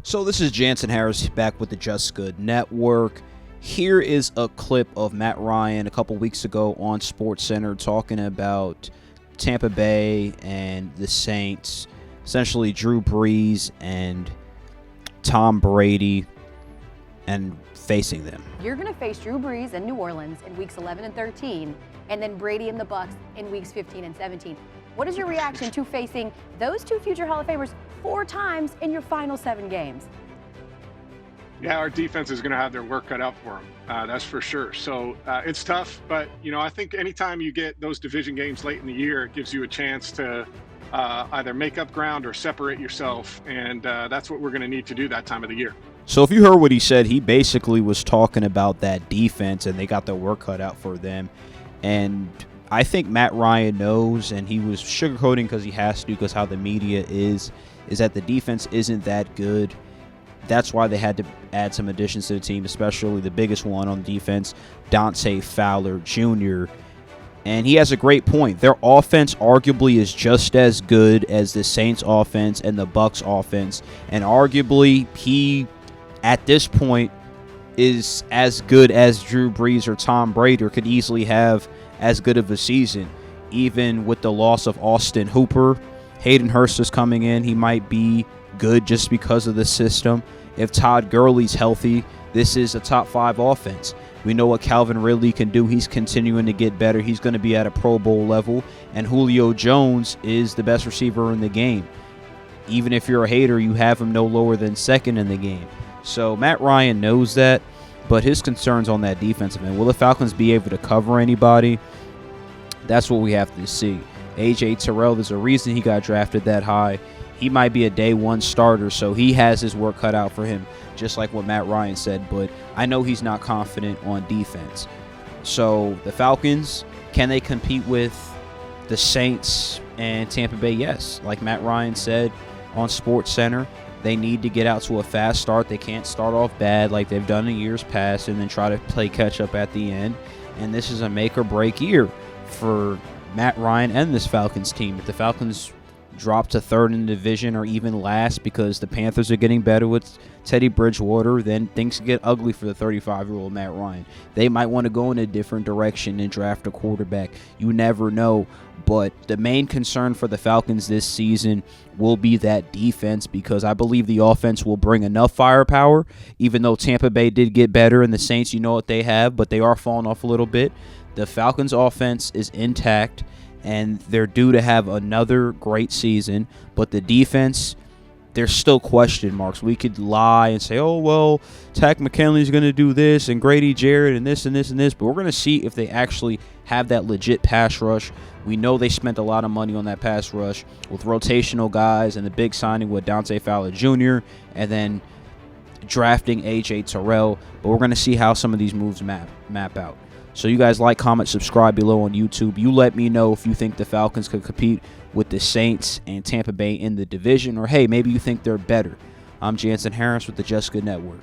So this is Jansen Harris back with the Just Good Network. Here is a clip of Matt Ryan a couple weeks ago on SportsCenter talking about Tampa Bay and the Saints, essentially Drew Brees and Tom Brady, and facing them. You're going to face Drew Brees in New Orleans in weeks 11 and 13, and then Brady and the Bucs in weeks 15 and 17. What is your reaction to facing those two future Hall of Famers 4 times in your final 7 games? Yeah, our defense is going to have their work cut out for them. That's for sure. So it's tough, but I think anytime you get those division games late in the year, it gives you a chance to either make up ground or separate yourself, and that's what we're going to need to do that time of the year. So if you heard what he said, he basically was talking about that defense, and they got their work cut out for them. And I think Matt Ryan knows, and he was sugarcoating because he has to, because how the media is that the defense isn't that good. That's why they had to add some additions to the team, especially the biggest one on defense, Dante Fowler Jr. And he has a great point. Their offense arguably is just as good as the Saints offense and the Bucs offense. And arguably, he, at this point, is as good as Drew Brees or Tom Brady, or could easily have as good of a season. Even with the loss of Austin Hooper, Hayden Hurst is coming in. He might be good just because of the system. If Todd Gurley's healthy, this is a top 5 offense. We know what Calvin Ridley can do. He's continuing to get better. He's going to be at a Pro Bowl level. And Julio Jones is the best receiver in the game. Even if you're a hater, you have him no lower than second in the game. So Matt Ryan knows that, but his concerns on that defensive end, will the Falcons be able to cover anybody? That's what we have to see. A.J. Terrell, there's a reason he got drafted that high. He might be a day 1 starter, so he has his work cut out for him, just like what Matt Ryan said. But I know he's not confident on defense. So the Falcons, can they compete with the Saints and Tampa Bay? Yes. Like Matt Ryan said on SportsCenter, they need to get out to a fast start. They can't start off bad like they've done in years past and then try to play catch-up at the end. And this is a make-or-break year for Matt Ryan and this Falcons team. If the Falcons drop to 3rd in the division or even last because the Panthers are getting better with Teddy Bridgewater, then things get ugly for the 35-year-old Matt Ryan. They might want to go in a different direction and draft a quarterback. You never know. But the main concern for the Falcons this season will be that defense, because I believe the offense will bring enough firepower, even though Tampa Bay did get better and the Saints, you know what they have, but they are falling off a little bit. The Falcons offense is intact, and they're due to have another great season. But the defense, there's still question marks. We could lie and say, oh, well, Takk McKinley's going to do this, and Grady Jarrett, and this, and this, and this. But we're going to see if they actually have that legit pass rush. We know they spent a lot of money on that pass rush with rotational guys and the big signing with Dante Fowler Jr. and then drafting A.J. Terrell. But we're going to see how some of these moves map out. So you guys like, comment, subscribe below on YouTube. You let me know if you think the Falcons could compete with the Saints and Tampa Bay in the division, or hey, maybe you think they're better. I'm Jansen Harris with the Just Good Network.